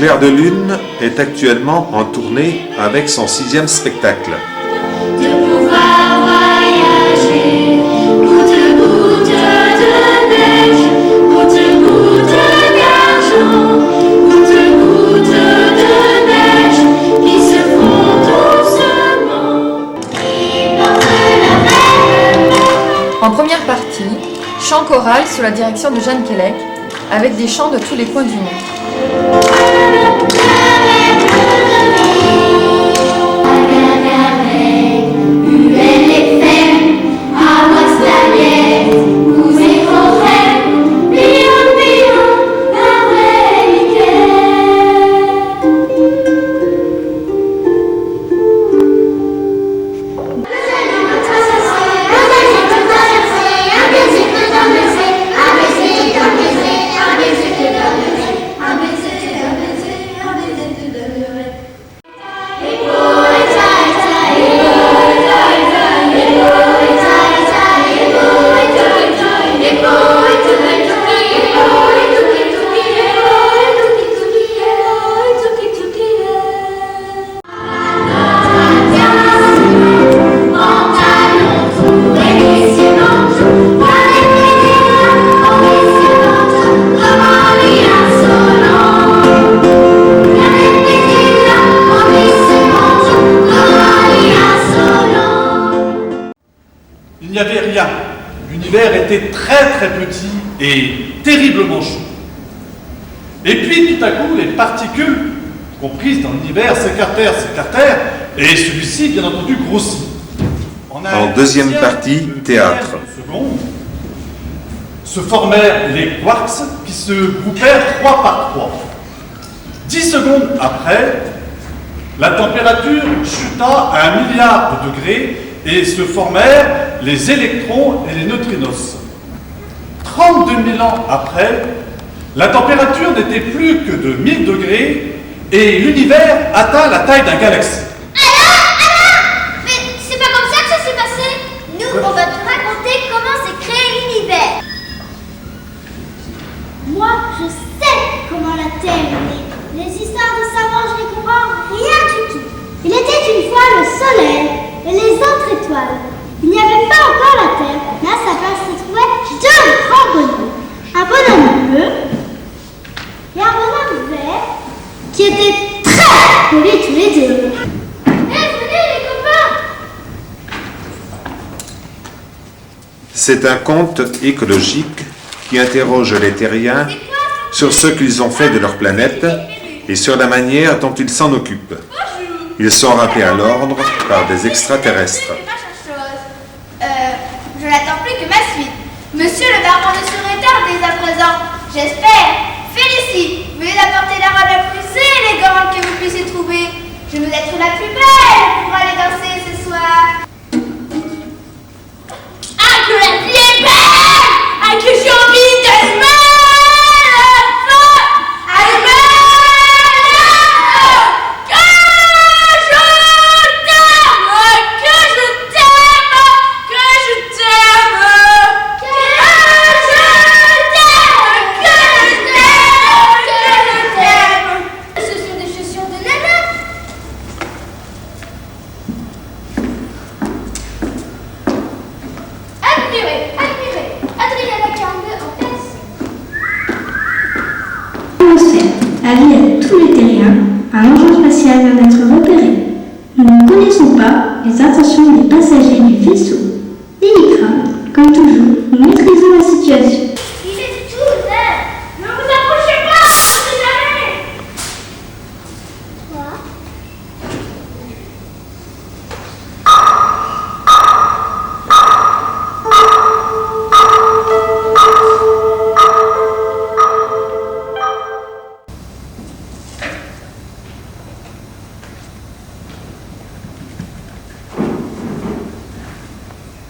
Clair de Lune est actuellement en tournée avec son 6e spectacle. De pouvoir voyager, goutte goutte de neige, goutte goutte d'argent, goutte goutte de neige qui se font doucement. Qui porte la mer. En première partie, chant choral sous la direction de Jeanne Kellec, avec des chants de tous les coins du monde. Il n'y avait rien. L'univers était très très petit et terriblement chaud. Et puis tout à coup, les particules comprises dans l'univers s'écartèrent, et celui-ci, bien entendu, grossit. En deuxième partie, théâtre. Seconde, se formèrent les quarks qui se groupèrent 3 par 3. 10 secondes après, la température chuta à 1 milliard de degrés et se formèrent les électrons et les neutrinos. 32 000 ans après, la température n'était plus que de 1000 degrés et l'univers atteint la taille d'un galaxie. Alors mais c'est pas comme ça que ça s'est passé. Nous, on va te raconter comment s'est créé l'univers. Moi, je sais comment la Terre est née. Les histoires de savants, je les comprends rien du tout. Il était une fois le soleil et les autres étoiles. Il n'y avait pas encore la Terre, mais à sa place se trouvaient 2 grands bonhommes. Un bonhomme bleu et un bonhomme vert qui étaient très polis tous les deux. Venez les copains! C'est un conte écologique qui interroge les terriens sur ce qu'ils ont fait de leur planète et sur la manière dont ils s'en occupent. Ils sont rappelés à l'ordre par des extraterrestres. Je n'attends plus que ma suite. Monsieur le baron ne serait tard dès à présent. J'espère. Félicie, veuillez apporter la robe la plus élégante que vous puissiez trouver. Je veux être la plus belle pour aller danser ce soir. Ah, que la vie est belle! Ah, que j'ai envie d'elle avis à tous les terriens, un engin spatial vient d'être repéré. Nous ne connaissons pas les intentions des passagers du vaisseau. N'ayez crainte, comme toujours, nous maîtrisons la situation. Il est tout neuf. Ne vous approchez pas, on ne sait jamais. Quoi?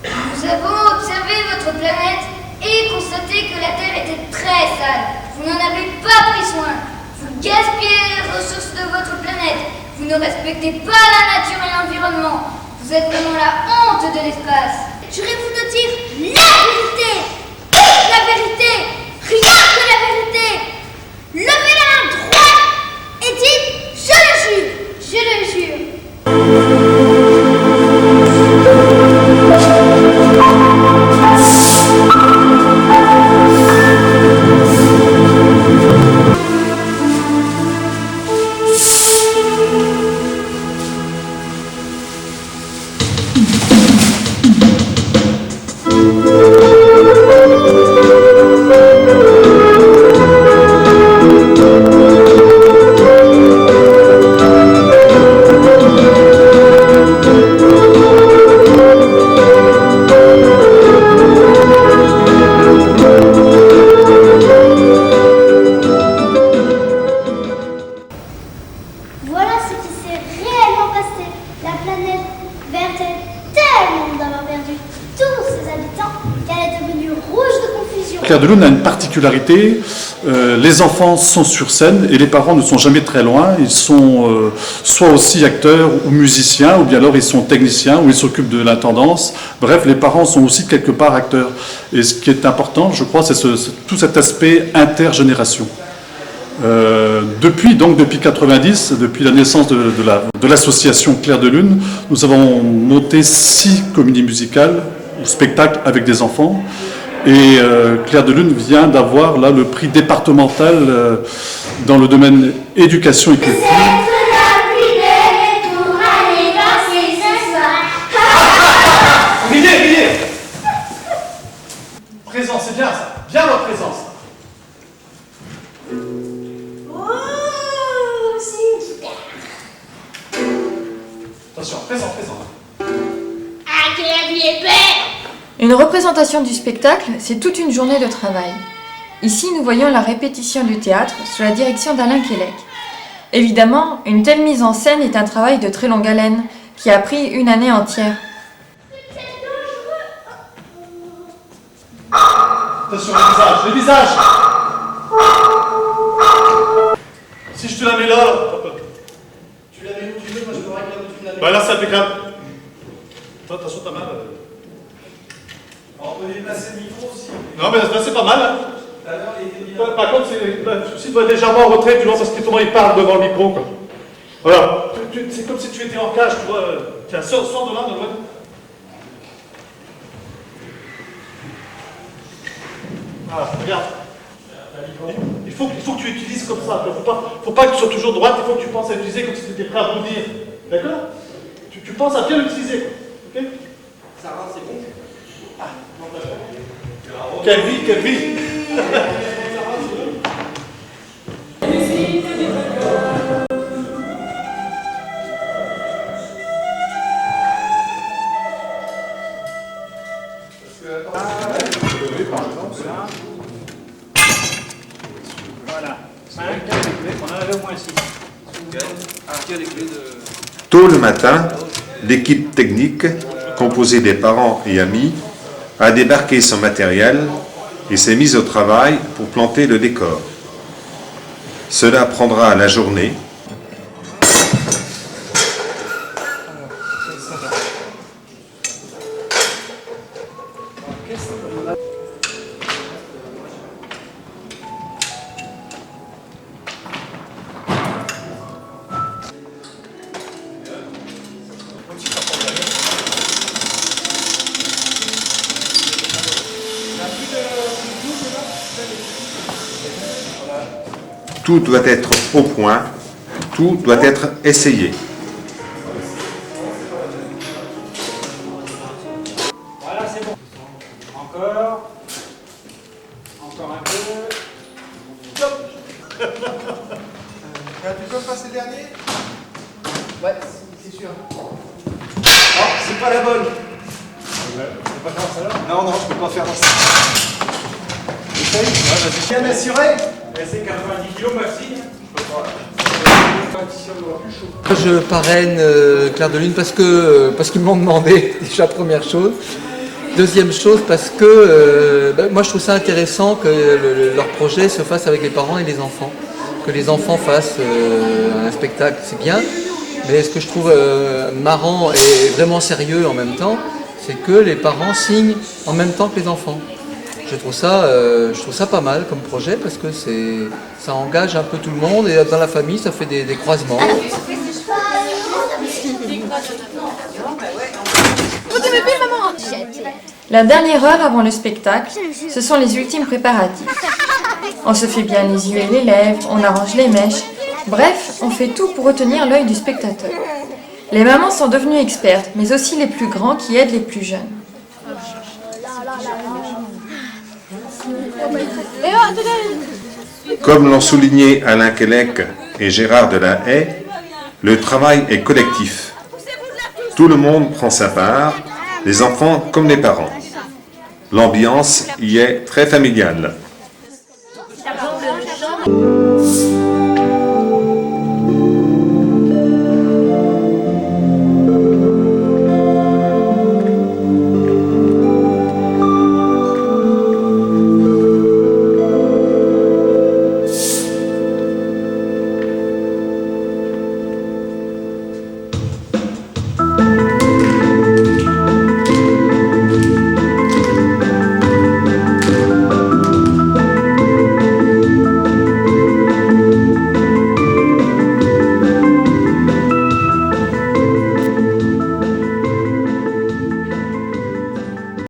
Nous avons observé votre planète et constaté que la Terre était très sale. Vous n'en avez pas pris soin. Vous gaspillez les ressources de votre planète. Vous ne respectez pas la nature et l'environnement. Vous êtes vraiment la honte de l'espace. Jurez-vous de dire la vérité, toute la vérité, rien que la vérité. Levez la main droite et de Lune a une particularité, les enfants sont sur scène et les parents ne sont jamais très loin, ils sont soit aussi acteurs ou musiciens, ou bien alors ils sont techniciens, ou ils s'occupent de l'intendance, bref, les parents sont aussi quelque part acteurs. Et ce qui est important, je crois, c'est tout cet aspect intergénération. Depuis 90, depuis la naissance de l'association Clair de Lune, nous avons monté 6 comédies musicales ou spectacles avec des enfants. Et Clair de Lune vient d'avoir là le prix départemental dans le domaine éducation et culture. Riez. Présence, c'est bien ça. Bien votre présence. Attention, présent. Ah, que la vie est belle! Une représentation du spectacle, c'est toute une journée de travail. Ici, nous voyons la répétition du théâtre sous la direction d'Alain Quélec. Évidemment, une telle mise en scène est un travail de très longue haleine, qui a pris une année entière. Attention, les visages. Si je te la mets là, Tu la mets où tu veux, moi je me règle où tu la mets. bah là c'est impeccable. Attention ta main. Alors, on peut déplacer le micro aussi. Non mais là c'est pas mal. Hein. Alors, il était bien. Par contre, le souci doit être légèrement en retrait, tu vois, parce que comment il parle devant le micro, quoi. Voilà. C'est comme si tu étais en cage, tu vois. Tiens, sors de là, de loin. Voilà, regarde. Il faut que tu utilises comme ça. Faut pas que tu sois toujours droite, il faut que tu penses à utiliser comme si tu étais prêt à bondir. D'accord? Tu penses à bien l'utiliser. Ok? Ça va, c'est bon. Quelle vie! Voilà. 5, on en avait au moins 6. Tôt le matin, l'équipe technique, composée des parents et amis, a débarqué son matériel et s'est mise au travail pour planter le décor. Cela prendra la journée. Tout doit être au point, tout doit être essayé. Voilà, c'est bon. Encore un peu. Stop. Tu peux passer le dernier? Ouais, c'est sûr. Oh, c'est pas la bonne. C'est pas grave, ça là? Non, je peux pas faire ça. Essaye. Ouais, vas-y. Bien assuré. C'est 90 kg, merci. Je parraine Clair de Lune parce qu'ils m'ont demandé, déjà première chose. Deuxième chose, parce que moi je trouve ça intéressant que leur projet se fasse avec les parents et les enfants. Que les enfants fassent un spectacle, c'est bien. Mais ce que je trouve marrant et vraiment sérieux en même temps, c'est que les parents signent en même temps que les enfants. Je trouve ça pas mal comme projet parce que ça engage un peu tout le monde et dans la famille ça fait des croisements. La dernière heure avant le spectacle, ce sont les ultimes préparatifs. On se fait bien les yeux et les lèvres, on arrange les mèches. Bref, on fait tout pour retenir l'œil du spectateur. Les mamans sont devenues expertes, mais aussi les plus grands qui aident les plus jeunes. Comme l'ont souligné Alain Quélec et Gérard Delahaye, le travail est collectif. Tout le monde prend sa part, les enfants comme les parents. L'ambiance y est très familiale.